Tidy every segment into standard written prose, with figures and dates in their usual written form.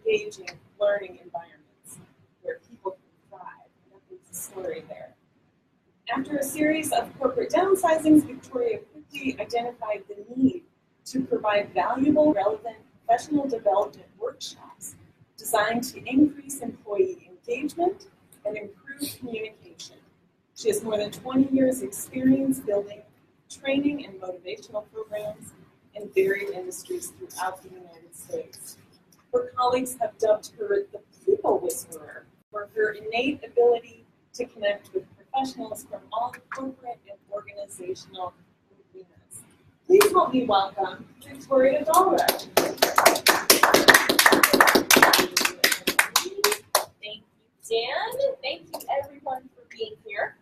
engaging learning environments where people can thrive. That's the story there. After a series of corporate downsizings, Victoria quickly identified the need to provide valuable, relevant professional development workshops designed to increase employee engagement and improve communication. She has more than 20 years' experience building training and motivational programs in varied industries throughout the United States. Her colleagues have dubbed her the people whisperer for her innate ability to connect with professionals from all corporate and organizational arenas. Please help me welcome Victoria Gaulrapp. Thank you, Dan. Thank you, everyone, for being here.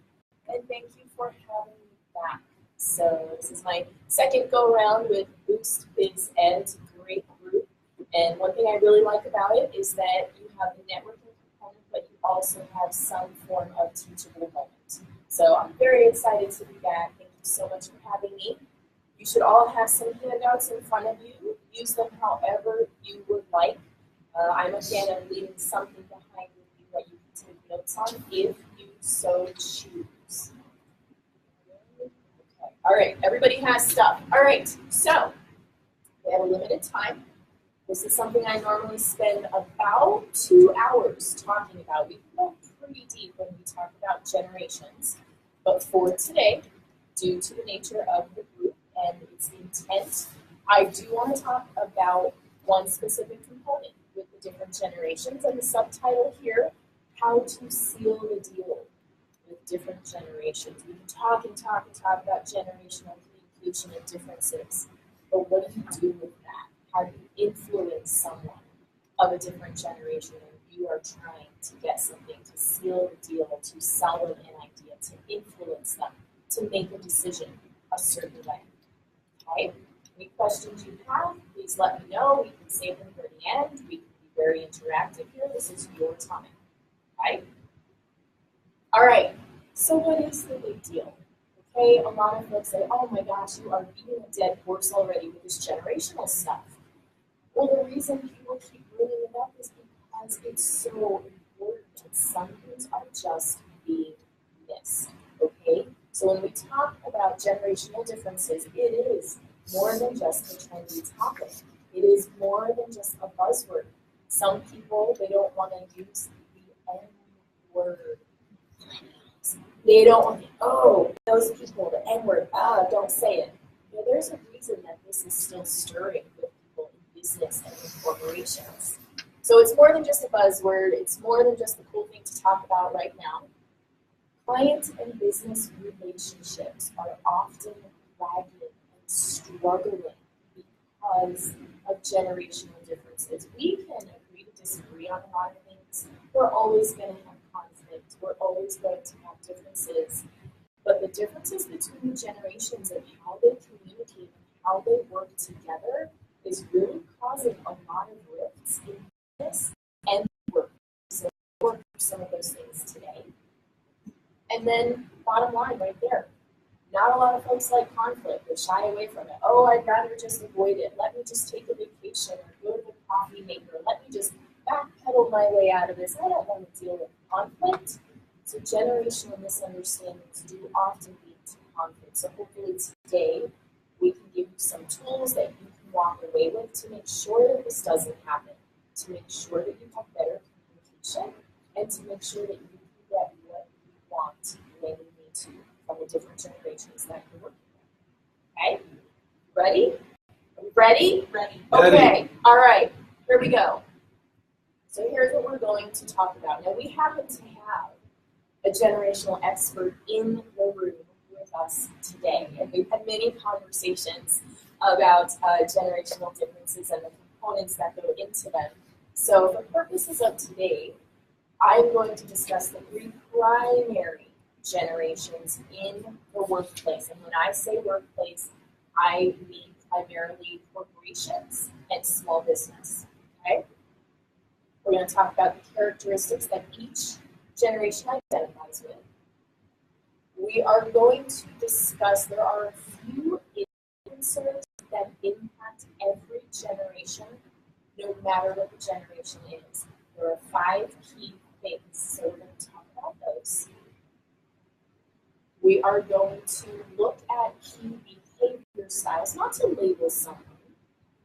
And thank you for having me back. So this is my second go-around with Boost Biz Ed. It's a great group. And one thing I really like about it is that you have the networking component, but you also have some form of teachable moment. So I'm very excited to be back. Thank you so much for having me. You should all have some handouts in front of you. Use them however you would like. I'm a fan of leaving something behind you that you can take notes on if you so choose. Okay. All right, everybody has stuff. All right, so we have a limited time. This is something I normally spend about 2 hours talking about. We go pretty deep when we talk about generations. But for today, due to the nature of the group and its intent, I do want to talk about one specific component with the different generations. And the subtitle here, How to Seal the Deal with Different Generations. We can talk and talk and talk about generational communication and differences. But what do you do with that? How do you influence someone of a different generation when you are trying to get something, to seal the deal, to sell them an idea, to influence them, to make a decision a certain way? Okay? Any questions you have, please let me know. We can save them for the end. We can be very interactive here. This is your time. Okay? All right. So what is the big deal? Okay, a lot of folks say, oh my gosh, you are beating a dead horse already with this generational stuff. Well, the reason people keep bringing it up is because it's so important, and some things are just being missed, okay? So when we talk about generational differences, it is more than just a trendy topic. It is more than just a buzzword. Some people, they don't want to use the N word. They don't want to, oh, those people, the N word, don't say it. You know, there's a reason that this is still stirring with people in business and in corporations. So it's more than just a buzzword. It's more than just a cool thing to talk about right now. Client and business relationships are often lagging and struggling because of generational differences. We can agree to disagree on a lot of things. We're always going to have conflict. We're always going to have differences. But the differences between the generations and how they communicate and how they work together is really causing a lot of rifts in business and work. So we'll work through some of those things today. And then bottom line right there, not a lot of folks like conflict. They shy away from it. Oh, I'd rather just avoid it. Let me just take a vacation or go to the coffee maker. Let me just backpedal my way out of this. I don't want to deal with conflict. So generational misunderstandings do often lead to conflict. So hopefully today we can give you some tools that you can walk away with to make sure that this doesn't happen, to make sure that you have better communication, and to make sure that you can get what you want when you need to from the different generations that you're working with. Okay? Ready? Are we ready? Ready. Okay. All right. Here we go. So here's what we're going to talk about. Now we happen to have a generational expert in the room with us today, and we've had many conversations about generational differences and the components that go into them. So for purposes of today, I'm going to discuss the 3 primary generations in the workplace. And when I say workplace, I mean primarily corporations and small business. Okay? We're going to talk about the characteristics that each generation identifies with. We are going to discuss, there are a few influencers that impact every generation, no matter what the generation is. There are 5 key things, so we're going to talk about those. We are going to look at key behavior styles, not to label someone,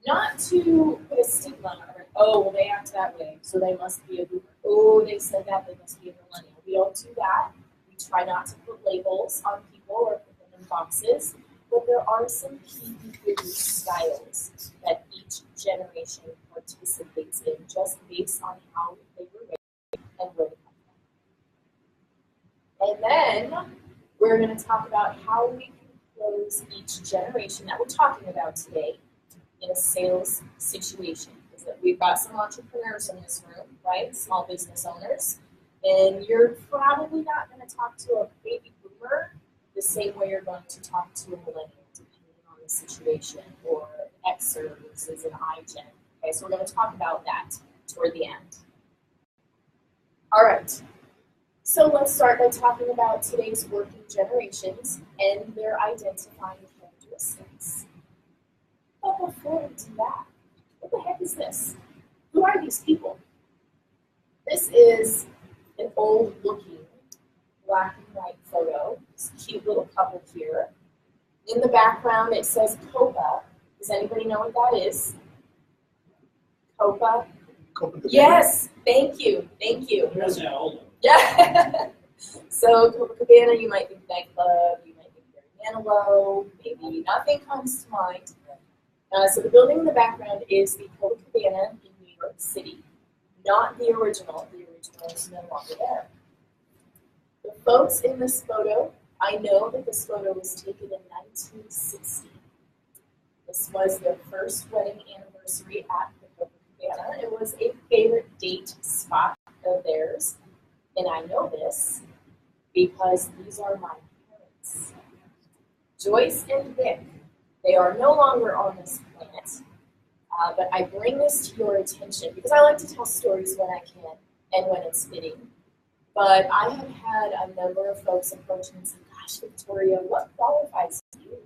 not to put a stigma on it. Oh, well, they act that way, so they must be a boomer. Oh, they said that, they must be a millennial. We don't do that. We try not to put labels on people or put them in boxes, but there are some key behavior styles that each generation participates in just based on how they were raised and where they come from. And then we're going to talk about how we can close each generation that we're talking about today in a sales situation. Because we've got some entrepreneurs in this room, right? Small business owners. And you're probably not going to talk to a baby boomer the same way you're going to talk to a millennial, depending on the situation, or an Xer versus an iGen. Okay, so we're going to talk about that toward the end. All right. So let's start by talking about today's working generations and their identifying characteristics. But before we do that, what the heck is this? Who are these people? This is an old-looking black and white photo. This cute little couple here. In the background, it says Copa. Does anybody know what that is? Copa? Yes, thank you, thank you. Yeah. So Copacabana, you might think nightclub, you might think very Manilow, maybe nothing comes to mind. So the building in the background is the Copacabana in New York City, not the original. The original is no longer there. The folks in this photo, I know that this photo was taken in 1960. This was their first wedding anniversary at the Copacabana. It was a favorite date spot of theirs. And I know this because these are my parents. Joyce and Vic, they are no longer on this planet. But I bring this to your attention because I like to tell stories when I can and when it's fitting. But I have had a number of folks approach me and say, gosh, Victoria, what qualifies you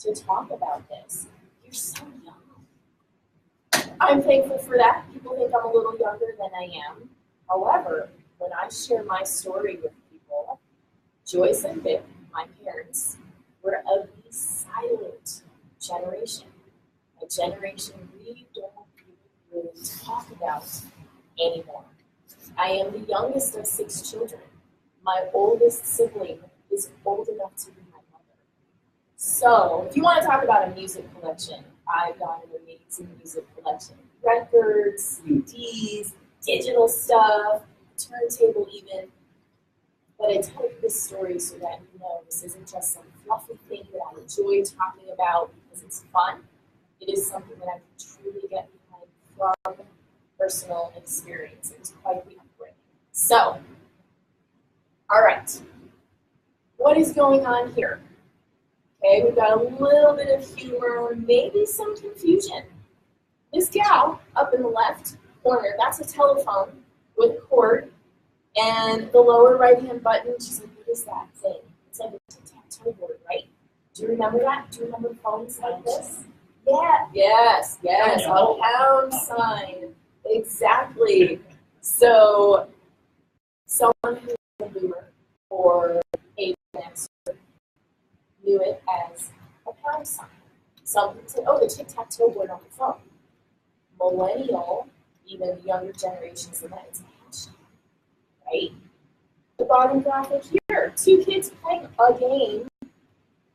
to talk about this? You're so young. I'm thankful for that. People think I'm a little younger than I am. However, when I share my story with people, Joyce and Vic, my parents, were of the silent generation. A generation we don't really talk about anymore. I am the youngest of 6 children. My oldest sibling is old enough to be my mother. So, if you want to talk about a music collection, I've got an amazing music collection. Records, CDs, digital stuff, turntable even. But I tell you this story so that you know this isn't just some fluffy thing that I enjoy talking about because it's fun. It is something that I can truly get behind from personal experience. It was quite the upbringing. So, all right. What is going on here? Okay, we've got a little bit of humor, maybe some confusion. This gal up in the left corner, that's a telephone with a cord, and the lower right-hand button, she's like, what is that thing? It's like a tic-tac-toe board, right? Do you remember that? Do you remember phones like this? Yeah, yes, a pound sign. Exactly. So, someone who's a boomer or a Gen Xer knew it as a pound sign. Some people said, oh, the tic-tac-toe board on the phone. Millennial, even younger generations than that, it's a hashtag, right? The bottom graphic here, 2 kids playing a game.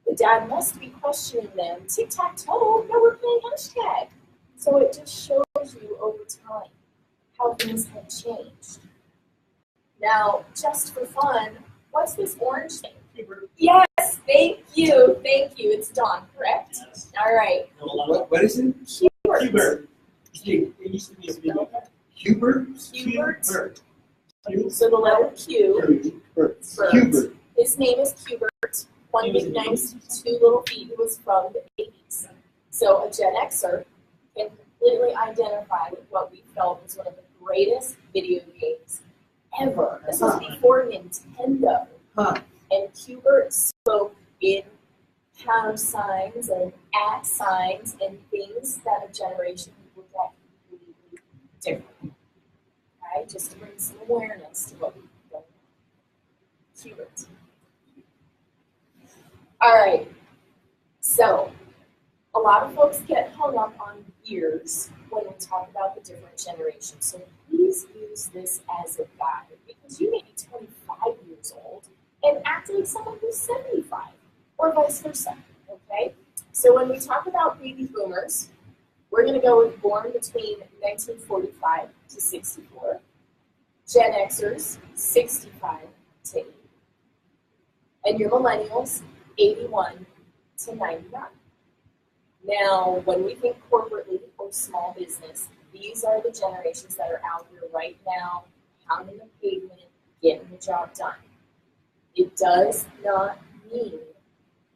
The dad must be questioning them. Tic-tac-toe, no, we're playing hashtag. So it just shows you over time how things have changed. Now, just for fun, what's this orange thing? Cuber. Yes, thank you. It's Dawn, correct? Yes. All right. What is it? Cuber. It used to be a big Hubert. Hubert. So the letter Q. Hubert. His name is Hubert. One big nose, 2 little feet. He was from the 80s. So a Gen Xer can completely identify with what we felt was one of the greatest video games ever. This was before Nintendo. And Hubert spoke in pound signs and @ signs and things that a generation would completely different. Okay, just to bring some awareness to what we've done. Hubert. All right, so a lot of folks get hung up on years when we talk about the different generations. So please use this as a guide because you may be 25 years old and act like someone who's 75 or vice versa, okay? So when we talk about baby boomers, we're going to go with born between 1945 to 64, Gen Xers, 65 to 80, and your millennials, 81 to 99. Now, when we think corporately or small business, these are the generations that are out here right now, pounding the pavement, getting the job done. It does not mean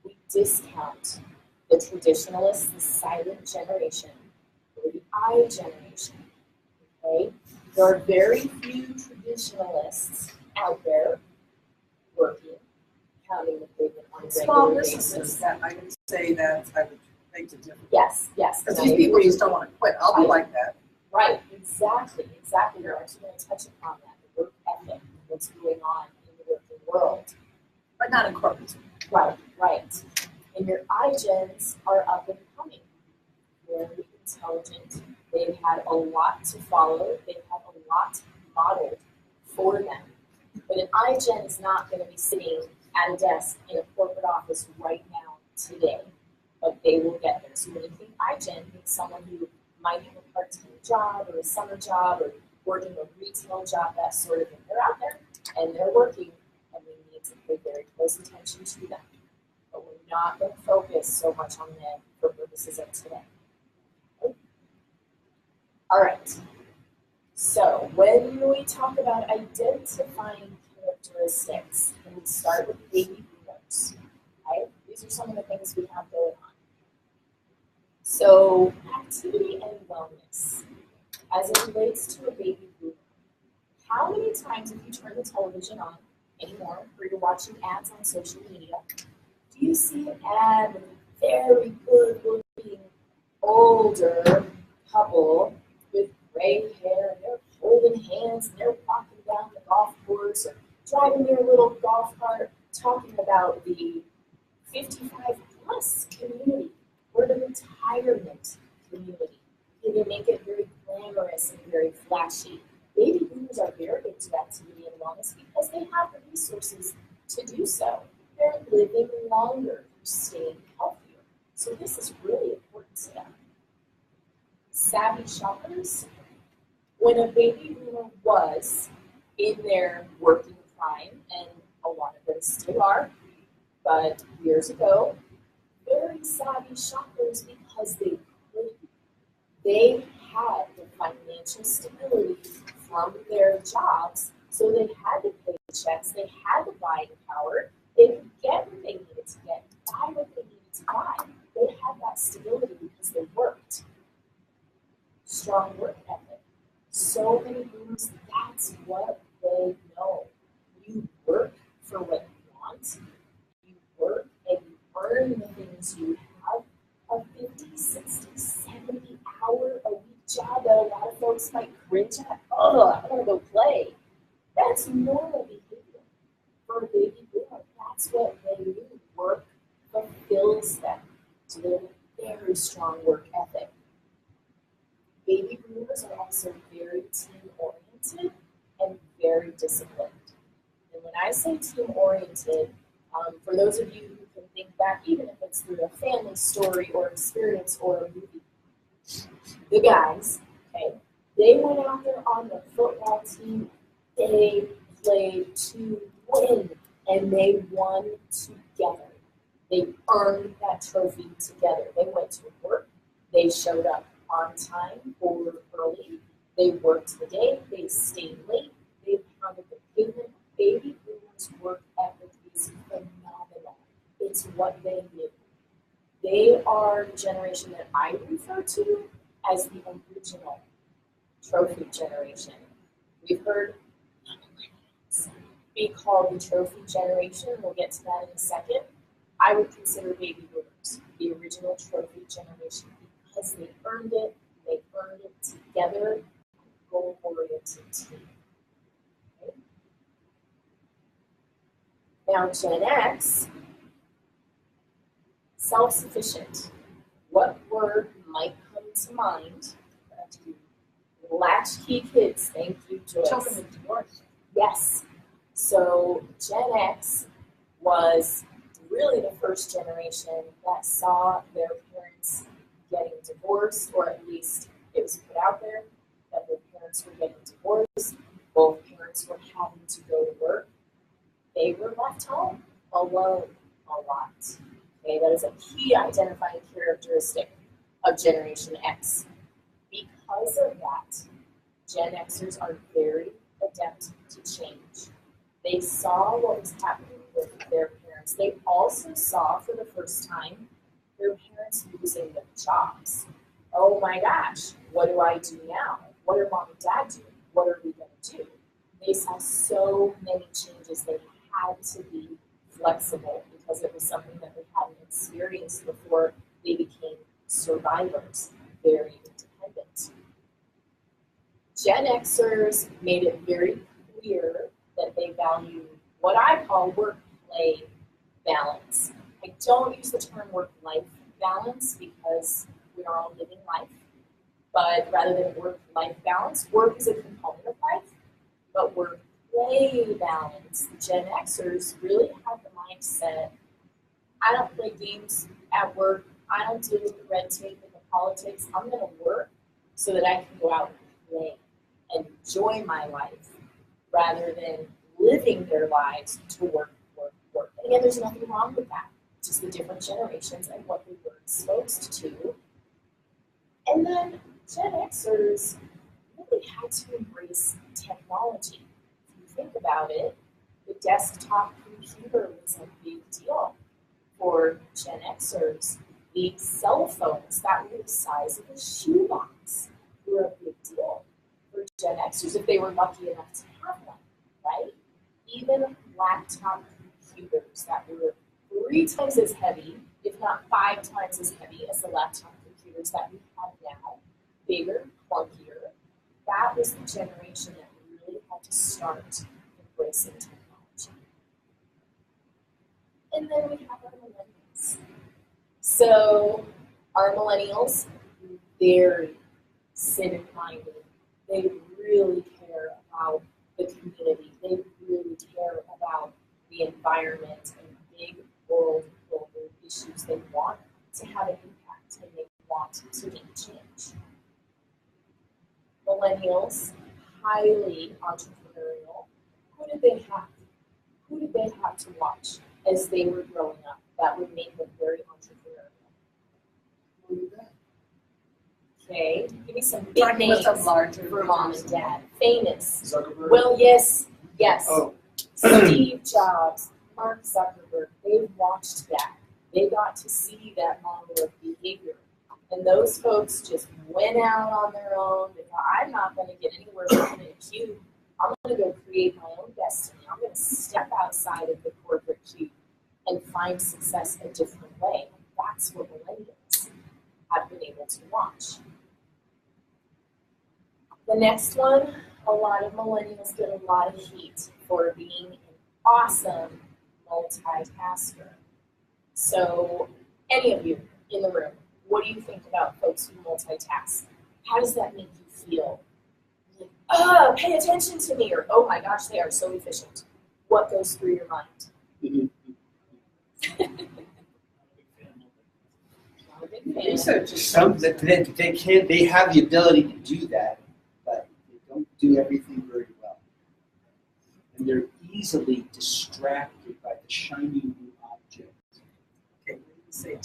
we discount the traditionalists, the silent generation, or the I generation. Okay? There are very few traditionalists out there working, pounding the pavement on a Small regular businesses basis. that I would say that I would make the difference. Yes, yes. Because and I these people agree. just don't want to quit. I'll be like that. Right, exactly. We're actually going to touch upon that, the work ethic, what's going on in the working world. But not in corporate. Right. And your iGens are up and coming. Very intelligent. They've had a lot to follow. They've had a lot modeled for them. But an iGen is not going to be sitting at a desk in a corporate office right now, today. But they will get there. So when you think iGen, think someone who might have a part-time job or a summer job or working a retail job, that sort of thing. They're out there and they're working, and we need to pay very close attention to them. But we're not going to focus so much on them for purposes of today. Okay? All right. So when we talk about identifying characteristics, and we start with baby boomers, right? These are some of the things we have going on. So activity and wellness, as it relates to a baby boomer. How many times, if you turn the television on anymore, or you're watching ads on social media, do you see an ad with a very good-looking, older couple with gray hair, and they're holding hands, and they're walking down the golf course, or driving their little golf cart, talking about the 55-plus community, or the retirement community? And they make it very glamorous and very flashy. Baby boomers are very into activity and wellness because they have the resources to do so. They're living longer, they're staying healthier. So this is really important to them. Savvy shoppers, when a baby boomer was in their working prime, and a lot of them still are, but years ago, very savvy shoppers because they could. They had the financial stability from their jobs, so they had to pay checks, they had the buying power, they could get what they needed to get, buy what they needed to buy. They had that stability because they worked. Strong work ethic. So many boomers, that's what they know. You work for what you want. You work and you earn the things you have. A 50, 60, 70 hour a week job that a lot of folks might cringe at. Oh, I want to go play. That's normal behavior for a baby boomer. That's what they do. Work fulfills them. So they have a very strong work ethic. Baby boomers are also very team-oriented and very disciplined. And when I say team-oriented, for those of you who can think back, even if it's through a family story or experience or a movie, the guys, okay, they went out there on the football team, they played to win, and they won together. They earned that trophy together. They went to work, they showed up on time or early, they worked the day, they stayed late, they pounded the pavement. Baby boomers' work ethic is phenomenal. It's what they do. They are the generation that I refer to as the original trophy generation. We've heard be called the trophy generation. We'll get to that in a second. I would consider baby boomers the original trophy generation because they earned it together, goal-oriented team. Okay? Now, Gen X, self-sufficient. What word might come to mind? Latchkey kids. Thank you, Joyce. Children with divorce. Yes. So Gen X was really the first generation that saw their parents getting divorced, or at least it was put out there that their parents were getting divorced. Both parents were having to go to work. They were left home alone a lot. Okay, that is a key identifying characteristic of Generation X. Because of that, Gen Xers are very adept to change. They saw what was happening with their parents. They also saw for the first time their parents losing their jobs. Oh my gosh, what do I do now? What are mom and dad doing? What are we going to do? They saw so many changes. They had to be flexible because it was something that they hadn't experienced before they became survivors, very independent. Gen Xers made it very clear that they value what I call work-play balance. I don't use the term work-life balance because we are all living life, but rather than work-life balance, work is a component of life, but work-play balance. Gen Xers really have the mindset, I don't play games at work, I don't deal with the red tape and the politics, I'm going to work so that I can go out and play and enjoy my life rather than living their lives to work. And again, there's nothing wrong with that. Just the different generations and what they were exposed to. And then Gen Xers really had to embrace technology. If you think about it, the desktop computer was a big deal for Gen Xers. The cell phones that were the size of a shoebox were a big deal for Gen Xers if they were lucky enough to have one, right? Even laptop computers that were 3 times as heavy, if not 5 times as heavy as the laptop computers that we have now, bigger, clunkier. That was the generation that really had to start embracing technology. And then we have our millennials. So our millennials, very civic-minded. They really care about the community. They really care about the environment and big world global issues. They want to have an impact and they want to make change. Millennials, highly entrepreneurial. Who did they have? Who did they have to watch as they were growing up that would make them very entrepreneurial? Who did that? Okay, give me some big names for mom and dad. Famous. Zuckerberg. Well, yes. Oh. Steve Jobs, Mark Zuckerberg, they watched that. They got to see that model of behavior. And those folks just went out on their own. They thought, I'm not going to get anywhere within a cube. I'm going to go create my own destiny. I'm going to step outside of the corporate cube and find success a different way. That's what millennials have been able to watch. The next one, a lot of millennials get a lot of heat for being an awesome multitasker. So, any of you in the room, what do you think about folks who multitask? How does that make you feel? Like, pay attention to me, or oh my gosh, they are so efficient. What goes through your mind? They have the ability to do that, but they don't do everything very well. And they're easily distracted by the shiny new object. Okay, say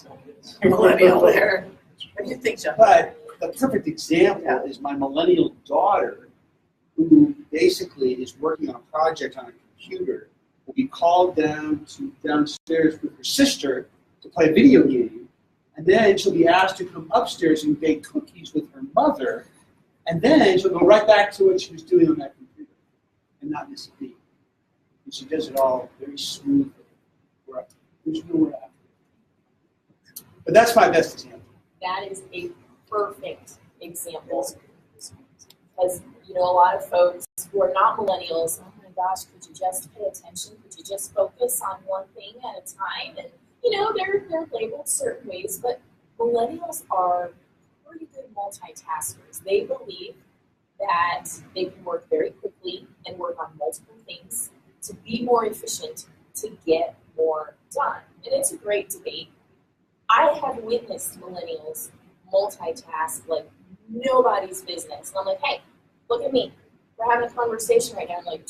millennial there. What do you think, John? But the perfect example is my millennial daughter, who basically is working on a project on a computer. Will be called downstairs with her sister to play a video game, and then she'll be asked to come upstairs and bake cookies with her mother, and then she'll go right back to what she was doing on that computer and not miss a beat. And she does it all very smoothly. There's nowhere after. But that's my best example. That is a perfect example. Because you know, a lot of folks who are not millennials, oh my gosh, could you just pay attention? Could you just focus on one thing at a time? And, you know, they're labeled certain ways, but millennials are pretty good multitaskers. They believe that they can work very quickly and work on multiple things to be more efficient, to get more done. And it's a great debate. I have witnessed millennials multitask like nobody's business. And I'm like, hey, look at me. We're having a conversation right now. I'm like,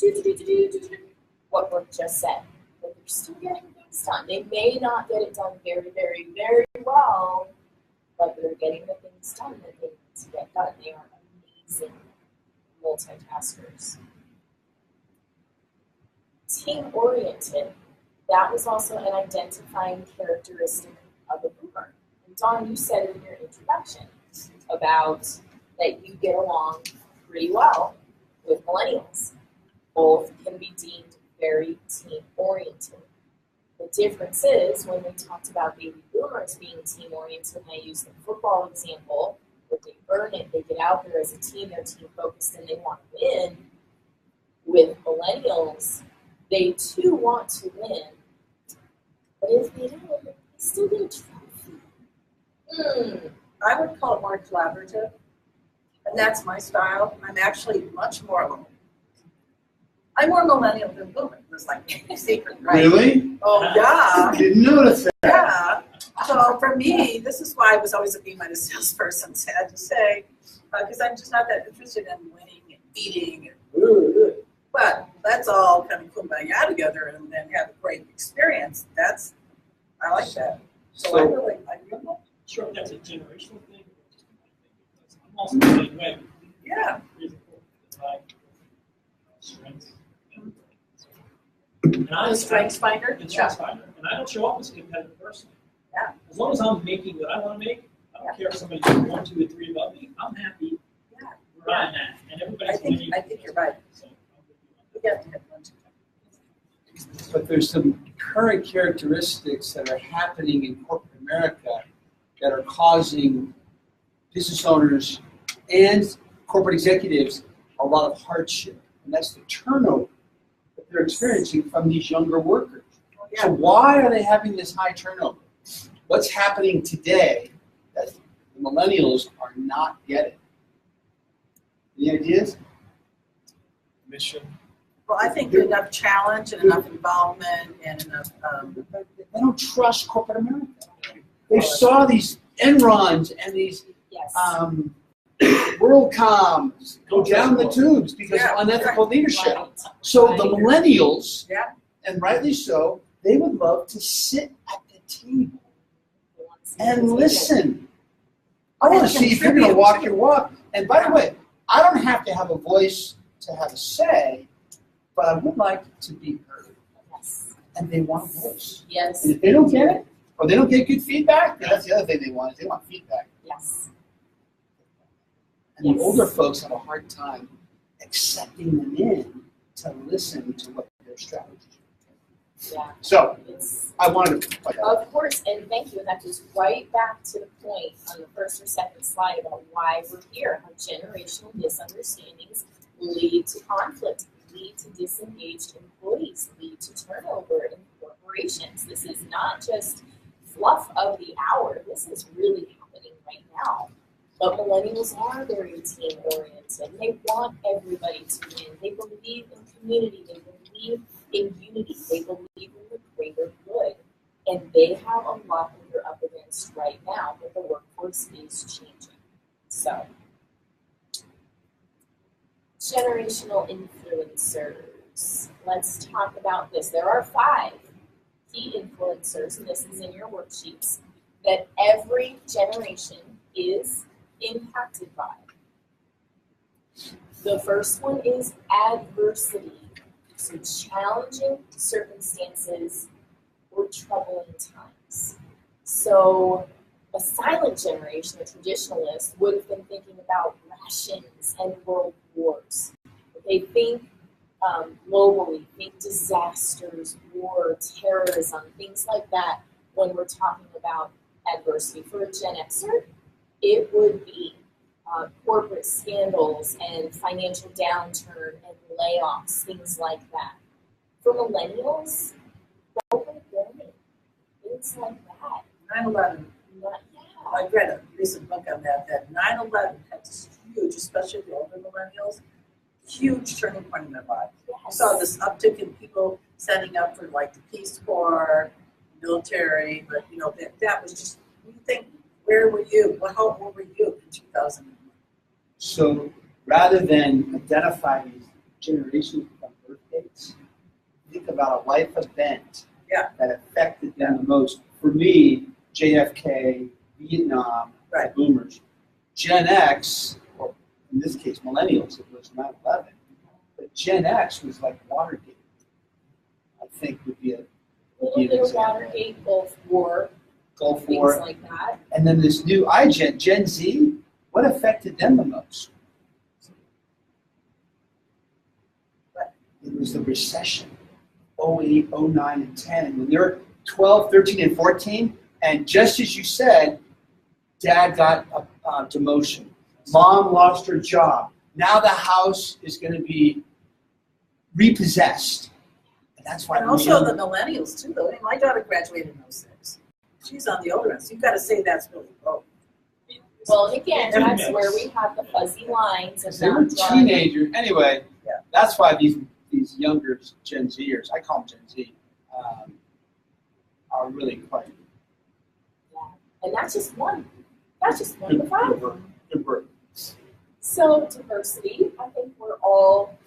what Brooke just said. But they're still getting things done. They may not get it done very, very, very well, but they're getting the things done that they need to get done. They are amazing multitaskers. Team-oriented, that was also an identifying characteristic of a boomer. And Dawn, you said in your introduction about that you get along pretty well with millennials. Both can be deemed very team-oriented. The difference is when we talked about baby boomers being team-oriented, and I use the football example, where they burn it, they get out there as a team, they're team-focused, and they want to win. With millennials, they too want to win, but if they don't, they still get a trophy. I would call it more collaborative, and that's my style. I'm actually much more. I'm more millennial than boomer. It's like a secret, right? Really? Oh yeah. I didn't notice that. Yeah. So for me, this is why I was always a B-minus salesperson, sad to say, because I'm just not that interested in winning and beating. But that's all kind of kumbaya together and then have a great experience. I like that. So I really like Sure, that's a generational thing. I'm also the same way. Yeah. Strengths. And I'm a strengths finder. And strengths finder. And I don't show up as a competitive person. Yeah. As long as I'm making what I want to make, I don't care if somebody's 1, 2, or 3 above me. I'm happy where I'm at. And everybody's I think you're right. So, We have to have one. But there's some current characteristics that are happening in corporate America that are causing business owners and corporate executives a lot of hardship. And that's the turnover that they're experiencing from these younger workers. Yeah. So why are they having this high turnover? What's happening today that the millennials are not getting? Any ideas? Mission. Well, I think enough challenge and enough involvement and enough. They don't trust corporate America. They saw these Enrons and these Yes. WorldComs go down the tubes because of unethical leadership. Right. So the millennials, Yeah. and rightly so, they would love to sit at the table They want to see and what's listen. I want to see if you're going to walk your walk. And by the way, I don't have to have a voice to have a say, but I would like to be heard. Yes. And they want a voice. Yes. And if they don't get it, or they don't get good feedback, then that's the other thing they want, is they want feedback. Yes. And the older folks have a hard time accepting them in to listen to what their strategies are. Yeah. So, It's I wanted to point that out. Of course, and thank you. And that goes right back to the point on the first or second slide about why we're here. How generational misunderstandings lead to conflict, lead to disengaged employees, lead to turnover in corporations. This is not just fluff of the hour. This is really happening right now. But millennials are very team-oriented. They want everybody to win. They believe in community. They believe in unity. They believe in the greater good. And they have a lot that they're up against right now, but the workforce is changing. So, generational influencers. Let's talk about this. There are 5 key influencers, and this is in your worksheets, that every generation is impacted by. The first one is adversity. So challenging circumstances or troubling times. So a silent generation, a traditionalist, would have been thinking about rations and world wars. They think globally, think disasters, war, terrorism, things like that when we're talking about adversity. For a Gen Xer, it would be corporate scandals and financial downturn and layoffs, things like that. For millennials, global warming, things like that. 9/11. Yeah. I read a recent book on that 9/11 had this huge, especially the older millennials, huge turning point in their lives. I Yes. saw this uptick in people signing up for like the Peace Corps, military, but that was just, you think, where were you? Well, how old were you in 2001? So rather than identify these generations from birth dates, think about a life event that affected them the most. For me, JFK, Vietnam, Right. boomers. Gen X, or in this case, millennials, it was 9/11. But Gen X was like Watergate. I think would be A little bit of Watergate, Gulf War, Gulf things War. like that. And then this new Gen Z, what affected them the most? It was the recession, 08, 09, and 10. And when they're 12, 13, and 14, and just as you said, dad got a demotion. Mom lost her job. Now the house is going to be repossessed. And that's why And also the millennials too, though. I mean, my daughter graduated in 06. She's on the older end, so you've got to say that's really low. Well, and again, that's where we have the fuzzy lines of they were not drawing. teenagers. Anyway, that's why these younger Gen Zers, I call them Gen Z, are really quite And that's just one. That's just one of the five. good work. So diversity, I think we're all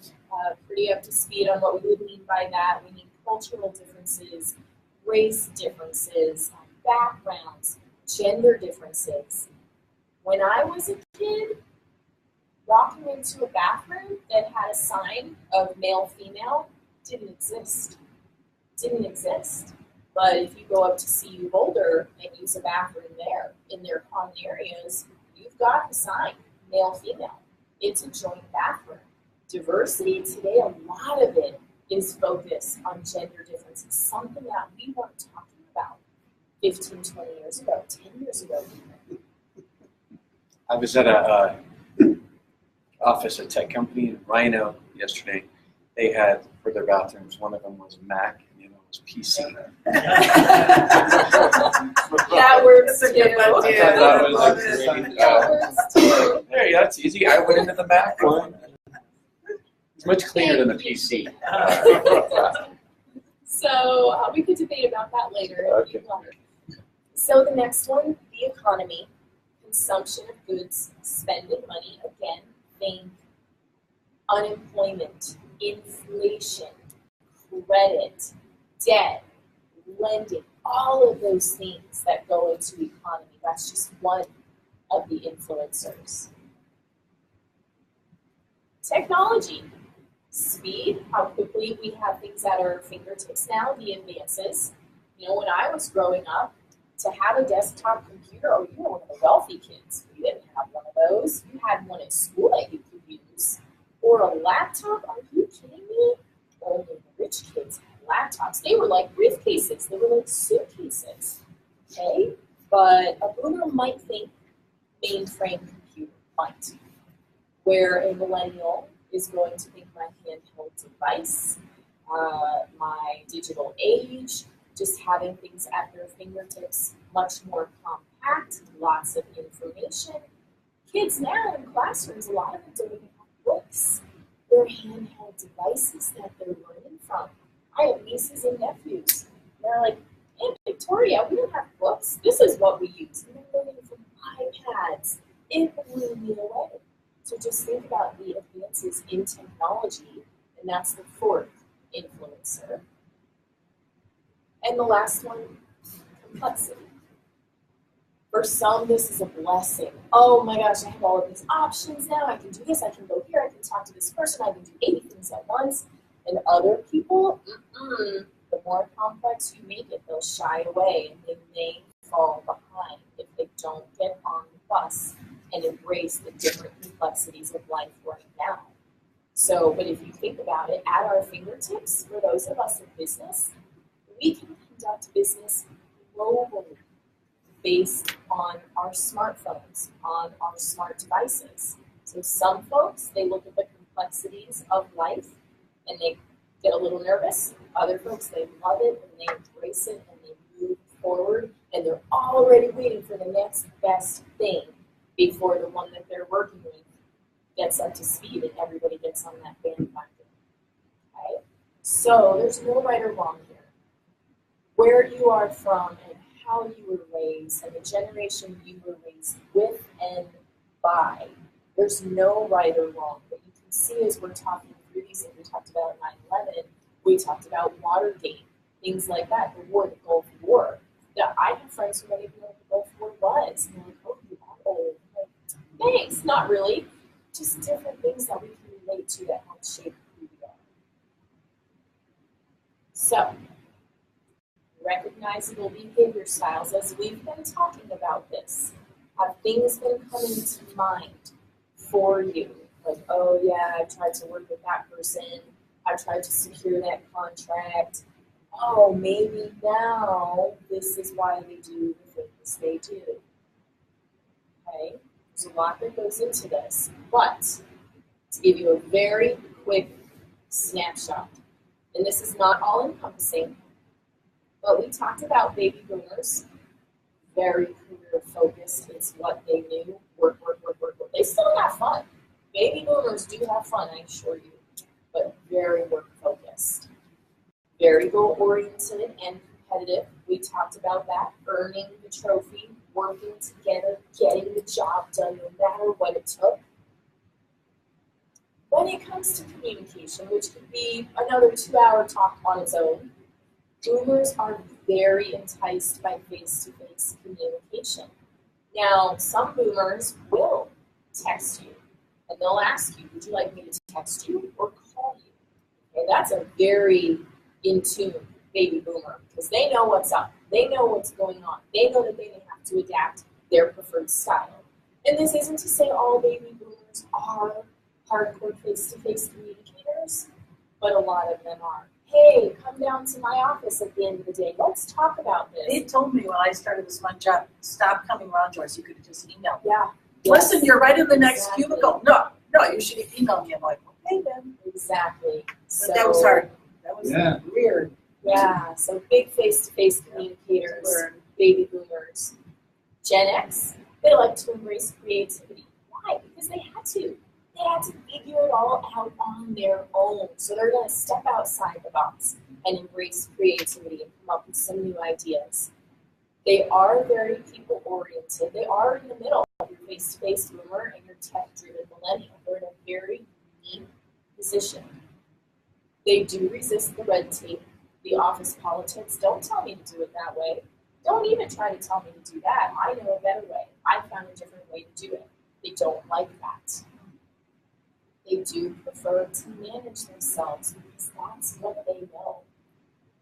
pretty up to speed on what we would mean by that. We need cultural differences, race differences, backgrounds, gender differences. When I was a kid, walking into a bathroom that had a sign of male-female didn't exist. Didn't exist. But if you go up to CU Boulder and use a bathroom there, in their common areas, you've got the sign, male-female. It's a joint bathroom. Diversity today, a lot of it is focused on gender differences, something that we weren't talking about 15, 20 years ago, 10 years ago even. I was at a office, a tech company in Rhino yesterday. They had, for their bathrooms, one of them was Mac and the other was PC. That works That's a too. good one, too. I thought that was Love a it. great, That works too. there you go, that's easy. I went into the Mac one. It's much cleaner than the PC. So we could debate about that later if you'd like. So the next one, the economy, consumption of goods, spending money. Again, think unemployment, inflation, credit, debt, lending, all of those things that go into the economy. That's just one of the influencers. Technology. Speed, how quickly we have things at our fingertips now, the advances. You know, when I was growing up, to have a desktop computer, oh, you were one of the wealthy kids. You didn't have one of those. You had one at school that you could use. Or a laptop, are you kidding me? Only the rich kids had laptops. They were like briefcases. They were like suitcases, okay? But a boomer might think mainframe computer, might. Where a millennial is going to think my handheld device, my digital age, just having things at their fingertips, much more compact, lots of information. Kids now in classrooms, a lot of them don't even have books. They're handheld devices that they're learning from. I have nieces and nephews. They're like, Aunt Victoria, we don't have books. This is what we use. And they're learning from iPads. It blew me away. So just think about the advances in technology, and that's the fourth influencer. And the last one, complexity. For some, this is a blessing. Oh my gosh, I have all of these options now. I can do this, I can go here, I can talk to this person, I can do 80 things at once. And other people, the more complex you make it, they'll shy away and they may fall behind if they don't get on the bus and embrace the different complexities of life right now. So, but if you think about it, at our fingertips, for those of us in business, we can conduct business globally, based on our smartphones, on our smart devices. So some folks, they look at the complexities of life and they get a little nervous. Other folks, they love it and they embrace it and they move forward and they're already waiting for the next best thing before the one that they're working with gets up to speed and everybody gets on that bandwagon. Okay? So there's no right or wrong here. Where you are from and how you were raised and the generation you were raised with and by, there's no right or wrong. But you can see as we're talking through these, and we talked about 9/11, we talked about Watergate, things like that, the war, the Gulf War. Yeah, I have friends who don't even know what the Gulf War was. And they're like, oh, you are old. I'm like, thanks, not really. Just different things that we can relate to that help shape who we are. So, recognizable behavior styles, as we've been talking about this, have things been coming to mind for you? Like, oh yeah, I tried to work with that person. I tried to secure that contract. Oh, maybe now this is why they do the things they do. Okay, there's a lot that goes into this, but to give you a very quick snapshot, and this is not all encompassing, but we talked about baby boomers, very career focused. It's what they knew, work, work, work, work, work. They still have fun. Baby boomers do have fun, I assure you, but very work focused. Very goal oriented and competitive. We talked about that, earning the trophy, working together, getting the job done no matter what it took. When it comes to communication, which could be another 2-hour talk on its own, boomers are very enticed by face-to-face communication. Now, some boomers will text you, and they'll ask you, would you like me to text you or call you? Okay, that's a very in tune baby boomer, because they know what's up. They know what's going on. They know that they have to adapt their preferred style. And this isn't to say all baby boomers are hardcore face-to-face communicators, but a lot of them are. Hey, come down to my office at the end of the day. Let's talk about this. They told me when I started this one job, stop coming around, Joyce. You could have just emailed me. Yeah. Listen, you're right in the next Exactly. cubicle. No, you should have emailed me. I'm like, okay then. Exactly. But that was hard. That was Yeah. weird. Yeah, so big face-to-face communicators, baby boomers. Gen X, they like to embrace creativity. Why? Because they had to. They had to figure it all out on their own. So they're going to step outside the box and embrace creativity and come up with some new ideas. They are very people-oriented. They are in the middle of your face-to-face boomer and your tech-driven millennial. They're in a very unique position. They do resist the red tape, the office politics. Don't tell me to do it that way. Don't even try to tell me to do that. I know a better way. I found a different way to do it. They don't like that. They do prefer to manage themselves because that's what they know.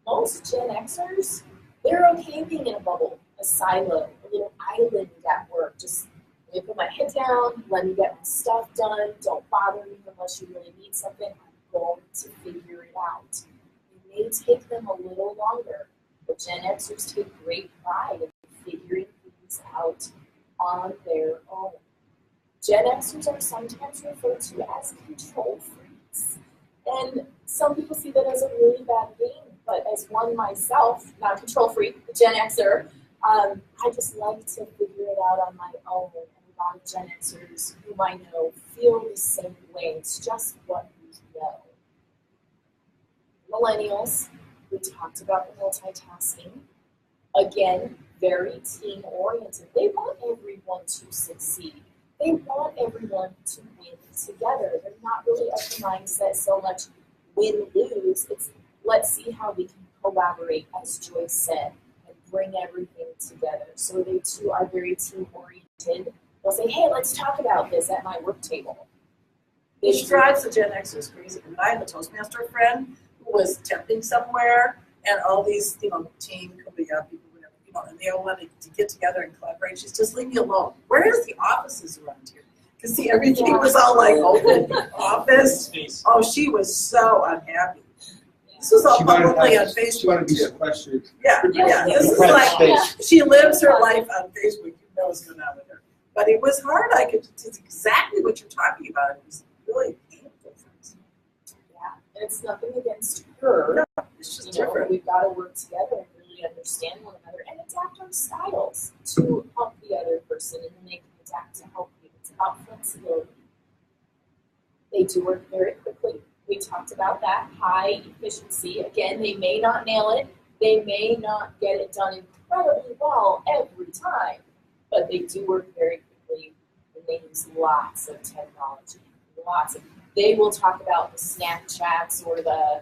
Most Gen Xers, they're okay being in a bubble, a silo, a little island at work. Just let me put my head down, let me get my stuff done, don't bother me unless you really need something. I'm going to figure it out. It may take them a little longer, but Gen Xers take great pride in figuring things out on their own. Gen Xers are sometimes referred to as control freaks. And some people see that as a really bad thing, but as one myself, not a control freak, a Gen Xer, I just like to figure it out on my own. And a lot of Gen Xers whom I know feel the same way. It's just what we know. Millennials, we talked about the multitasking. Again, very team-oriented. They want everyone to succeed. They want everyone to win together. They're not really of the mindset so much win-lose. It's let's see how we can collaborate, as Joyce said, and bring everything together. So they too are very team-oriented. They'll say, hey, let's talk about this at my work table. Which drives the Gen Xers crazy. And I have a Toastmaster friend who was temping somewhere, and all these, team Kumbaya people, whatever, and they all wanted to get together and collaborate. She's just leave me alone. Where is the offices around here? Because see, everything was all like open office. Oh, she was so unhappy. This was all She wanted to publicly on have- She Facebook wanted to be too. sequestered. Yeah, Yeah. this is Private like, space. she lives her life on Facebook, you know what's going on with her. But it was hard, it's exactly what you're talking about, it was really painful for us. Yeah, and it's nothing against her. No, it's just You know, different. we've got to work together and really understand one another and adapt our styles to help the other person, and then they can adapt to help you. It's about flexibility. They do work very quickly. We talked about that high efficiency. Again, they may not nail it. They may not get it done incredibly well every time, but they do work very quickly, and they use lots of technology. They will talk about the Snapchats or the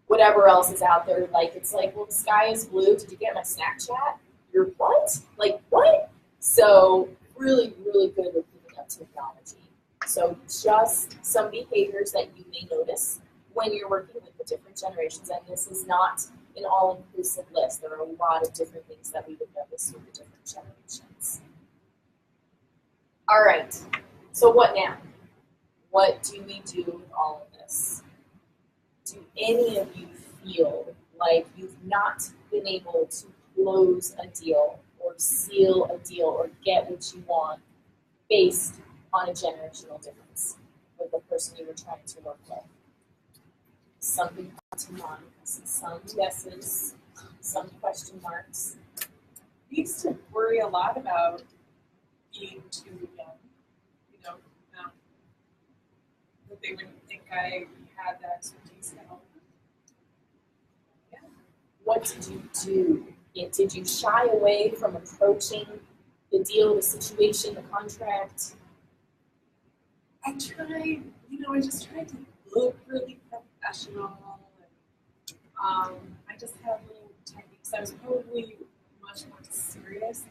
whatever else is out there. Like, it's like, well, the sky is blue. Did you get my Snapchat? You're what? Like, what? So really, really good with picking up technology. So just some behaviors that you may notice when you're working with the different generations, and this is not an all-inclusive list. There are a lot of different things that we would notice with the different generations. All right, so what now? What do we do with all of this? Do any of you feel like you've not been able to close a deal or seal a deal or get what you want based on a generational difference with the person you were trying to work with? Something comes to mind. Some yeses, some question marks. We used to worry a lot about being too young, that they wouldn't think I had the expertise to help them. Yeah. What did you do? Did you shy away from approaching the deal, the situation, the contract? I tried, I just tried to look really professional. And, I just had little techniques. I was probably much more serious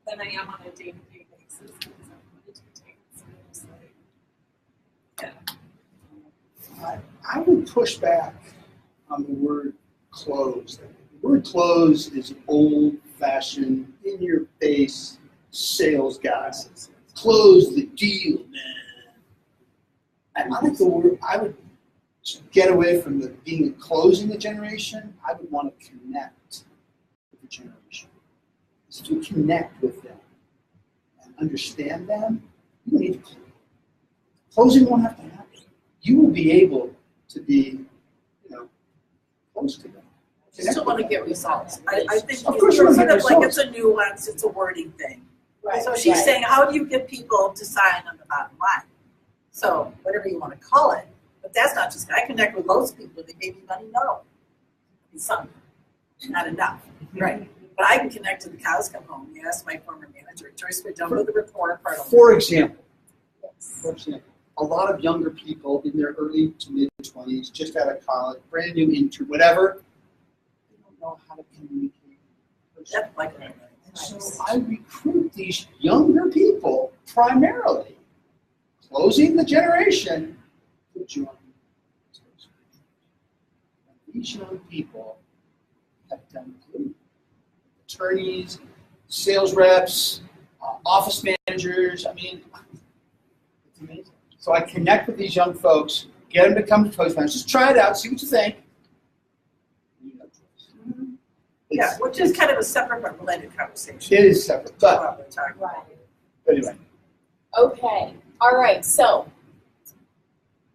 than I am on a day-to-day basis because I wanted to be taken seriously. Yeah. I would push back on the word close. The word close is an old-fashioned, in-your-face sales guy. Close the deal, man. And I like the word. I would get away from being closing the generation. I would want to connect with the generation. So to connect with them and understand them, you need to close. Closing won't have to happen. You will be able to be, close to them. You still want to get results. I think Of course you want to sort get of like results. it's a nuance, it's a wording thing. Right. So she's right. saying, how do you get people to sign on the bottom line? So whatever you want to call it, but that's not just, I connect with those people, they gave me money, no. It's some, not enough, right? But I can connect to the cows come home. Yes, my former manager, Joyce, we're done with the report part of it. For example, Yes. a lot of younger people in their early to mid-20s, just out of college, brand new into whatever, they don't know how to communicate. That's like And so I recruit these younger people primarily, closing the generation, to join. These young people have done good. Attorneys, sales reps, office managers, it's amazing. So I connect with these young folks, get them to come to Toastmasters, just try it out, see what you think. Yeah, which is kind of a separate but related conversation. It is separate, but What we're talking about. Right. anyway. Okay. All right. So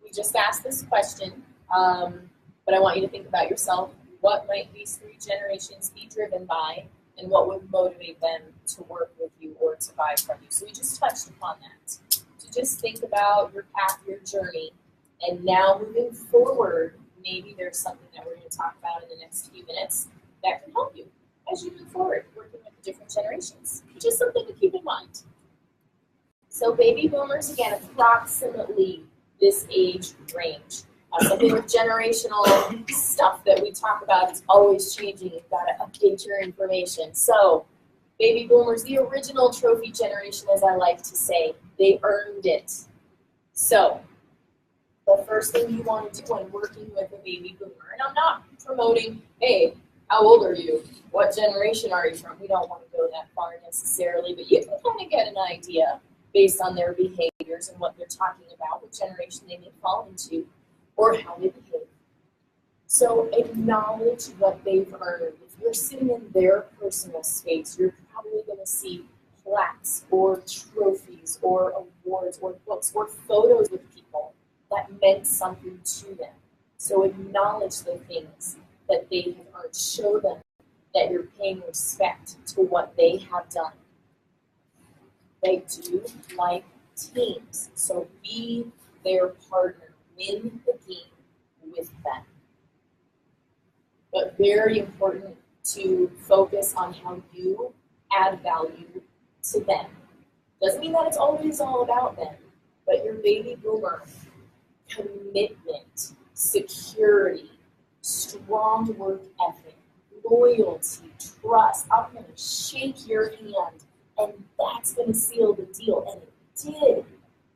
we just asked this question, but I want you to think about yourself. What might these three generations be driven by, and what would motivate them to work with you or to buy from you? So we just touched upon that. To just think about your path, your journey, and now moving forward, maybe there's something that we're going to talk about in the next few minutes that can help you as you move forward, working with the different generations. Just something to keep in mind. So baby boomers, again, approximately this age range. Something with generational stuff that we talk about is always changing. You've got to update your information. So baby boomers, the original trophy generation, as I like to say, they earned it. So the first thing you want to do when working with a baby boomer, and I'm not promoting, hey, how old are you? What generation are you from? We don't want to go that far necessarily, but you can kind of get an idea based on their behaviors and what they're talking about, what generation they may fall into, or how they behave. So acknowledge what they've earned. If you're sitting in their personal space, you're probably going to see plaques or trophies or awards or books or photos with people that meant something to them. So acknowledge the things that they have earned. Show them that you're paying respect to what they have done. They do like teams, so be their partner. Win the game with them. But very important to focus on how you add value to them. Doesn't mean that it's always all about them, but your baby boomer commitment, security, strong work ethic, loyalty, trust. I'm going to shake your hand, and that's going to seal the deal. And it did.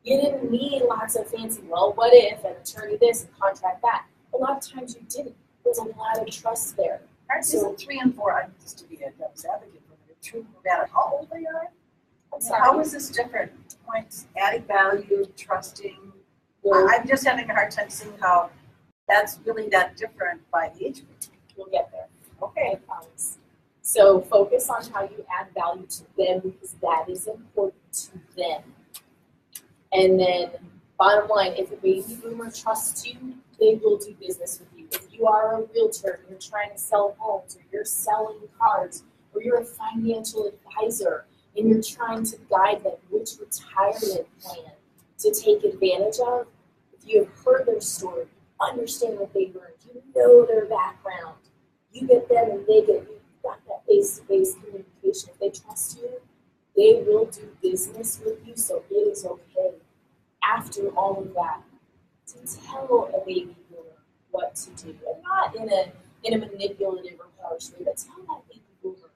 You didn't need lots of fancy, well, what if, an attorney this, and contract that. A lot of times you didn't. There's a lot of trust there. Isn't 3 and 4, I'm just to be a devil's advocate for it, true no matter how old they are? I'm sorry. How is this different? Points, adding value, trusting. I'm just having a hard time seeing how that's really that different by the age group. We'll get there. Okay, I promise. So focus on how you add value to them because that is important to them. And then bottom line, if a baby boomer trusts you, they will do business with you. If you are a realtor and you're trying to sell homes or you're selling cars or you're a financial advisor and you're trying to guide them which retirement plan to take advantage of, if you have heard their story, understand what they've learned, you know their background, you get them and they get you, you've got that face-to-face communication. If they trust you, they will do business with you, so it is okay. After all of that, to tell a baby boomer what to do, and not in a manipulative or harsh way, but tell that baby boomer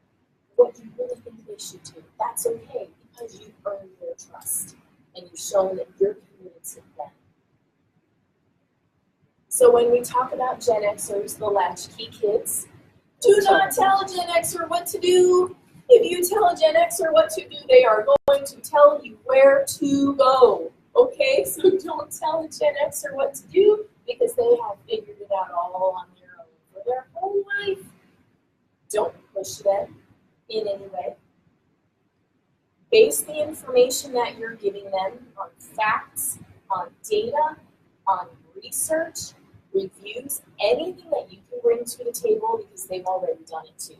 what you really think they should do. That's okay because you've earned their trust and you've shown that you're committed to them. So when we talk about Gen Xers, the latchkey kids, do not tell a Gen Xer what to do. If you tell a Gen Xer what to do, they are going to tell you where to go. Okay, so don't tell a Gen Xer what to do because they have figured it out all on their own for their whole life. Don't push them in any way. Base the information that you're giving them on facts, on data, on research, reviews, anything that you can bring to the table because they've already done it too.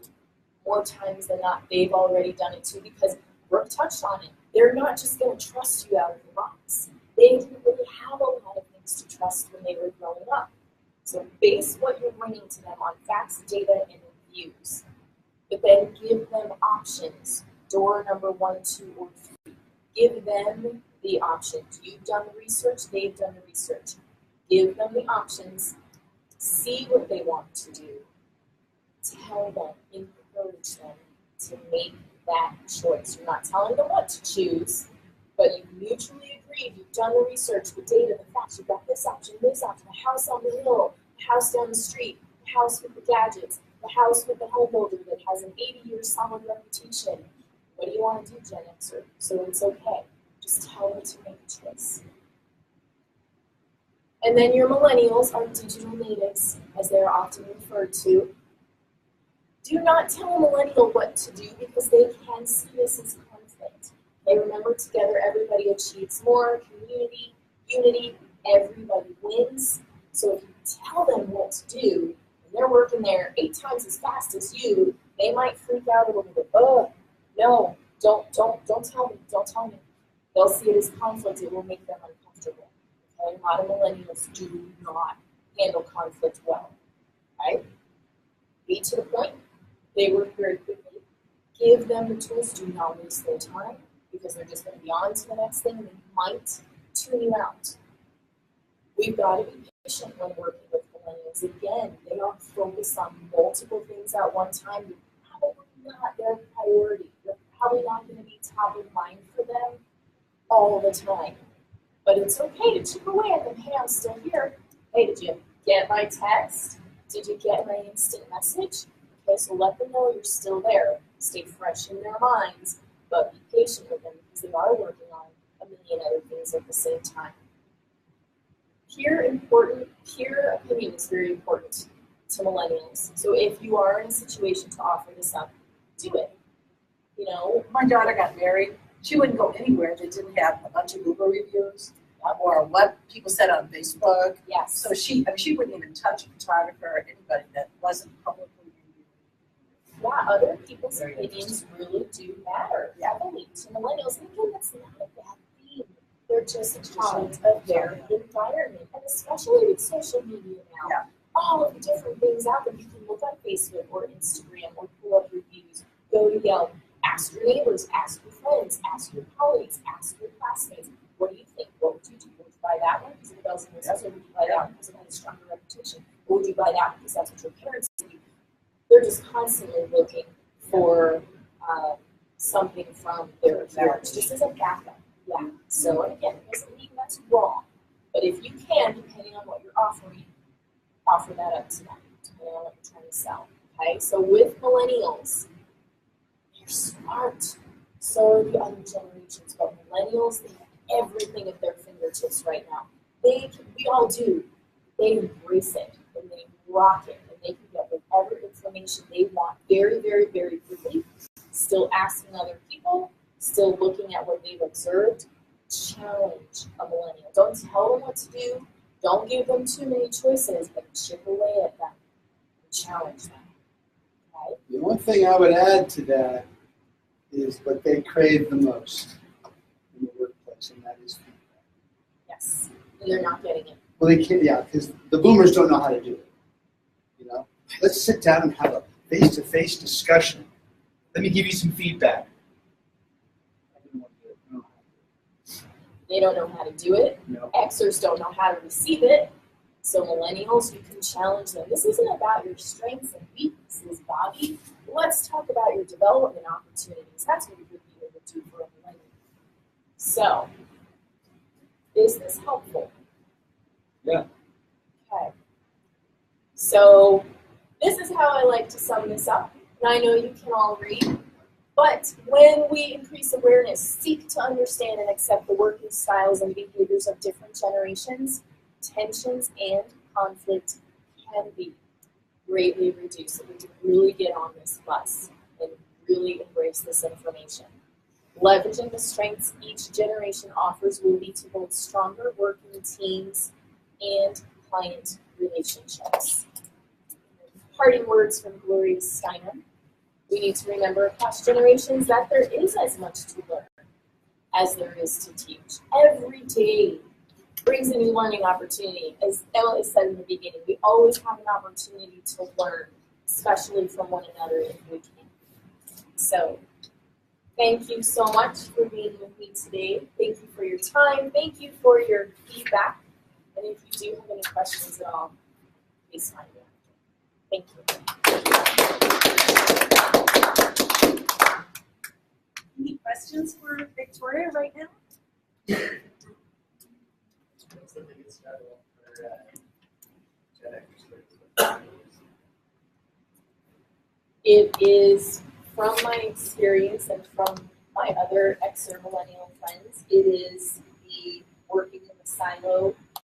More times than not, they've already done it too because Brooke touched on it. They're not just going to trust you out of the box. They didn't really have a lot of things to trust when they were growing up. So base what you're bringing to them on facts, data, and reviews. But then give them options. Door number 1, 2, or 3. Give them the options. You've done the research, they've done the research. Give them the options. See what they want to do. Tell them, encourage them to make that choice. You're not telling them what to choose, but you've mutually agreed, you've done the research, the data, the facts, you've got this option, the house on the hill, the house down the street, the house with the gadgets, the house with the home builder that has an 80-year solid reputation. What do you want to do, Gen Xer? So it's okay. Just tell them to make a choice. And then your millennials are digital natives, as they're often referred to. Do not tell a millennial what to do because they can see this as conflict. They remember together everybody achieves more, community, unity, everybody wins. So if you tell them what to do, and they're working there 8 times as fast as you, they might freak out a little bit. Oh, no, don't tell me, don't tell me. They'll see it as conflict, it will make them uncomfortable. Okay? A lot of millennials do not handle conflict well, right? Be to the point. They work very quickly. Give them the tools. Do not waste their time because they're just going to be on to the next thing. They might tune you out. We've got to be patient when working with millennials. Again, they are focused on multiple things at one time. You're probably not their priority. You're probably not going to be top of mind for them all the time. But it's okay to chip away at them. Hey, I'm still here. Hey, did you get my text? Did you get my instant message? Okay, so let them know you're still there. Stay fresh in their minds, but be patient with them because they are working on a million other things at the same time. Peer opinion is very important. to millennials. So if you are in a situation to offer this up, do it. You know, My daughter got married. She wouldn't go anywhere that didn't have a bunch of Google reviews or what people said on Facebook. yes. So she wouldn't even touch a photographer or anybody that wasn't publicly reviewed. Yeah, other people's opinions really do matter heavily to millennials. And again, that's not a bad thing. They're just part of their environment. And especially with social media now, Yeah. all of the different things out there. You can look on Facebook or Instagram or pull up reviews, go to Yelp, ask your neighbors, ask your friends, ask your colleagues, ask your classmates. What do you think? What would you do? Would you buy that one because of the bells and whistles, or would you buy that one because it had a stronger reputation? Or would you buy that because that's what your parents do? They're just constantly looking for something from their peers, just as a backup. Yeah. So, and again, it doesn't mean that's wrong. But if you can, depending on what you're offering, offer that up to them, depending on what you're trying to sell. Okay? So with millennials, they're smart. So are the other generations. But millennials, they have everything at their fingertips right now. We all do. They embrace it and they rock it, and they can get whatever information they want very, very, very quickly. Still asking other people, still looking at what they've observed. Challenge a millennial. Don't tell them what to do. Don't give them too many choices, but chip away at them and challenge them. Okay? The one thing I would add to that is what they crave the most in the workplace, and that is feedback. Yes. And they're not getting it. Well, they can't, yeah, because the boomers don't know how to do it. You know, let's sit down and have a face-to-face discussion. Let me give you some feedback. They don't know how to do it. No. Xers don't know how to receive it. So millennials, you can challenge them. This isn't about your strengths and weaknesses, Bobby. Let's talk about your development opportunities. That's what we would be able to do for a millennial. So, is this helpful? Yeah. Okay. So, this is how I like to sum this up. And I know you can all read. But when we increase awareness, seek to understand and accept the working styles and behaviors of different generations, tensions and conflict can be greatly reduced. We can really get on this bus and really embrace this information. Leveraging the strengths each generation offers will lead to both stronger working teams and client relationships. Parting words from Gloria Steiner. We need to remember across generations that there is as much to learn as there is to teach. Every day brings a new learning opportunity. As Emily said in the beginning, we always have an opportunity to learn, especially from one another if we can. So, thank you so much for being with me today. Thank you for your time. Thank you for your feedback. And if you do have any questions at all, please find me. Thank you. Any questions for Victoria right now? It is, from my experience and from my other Xer millennial friends, it is the working in the silo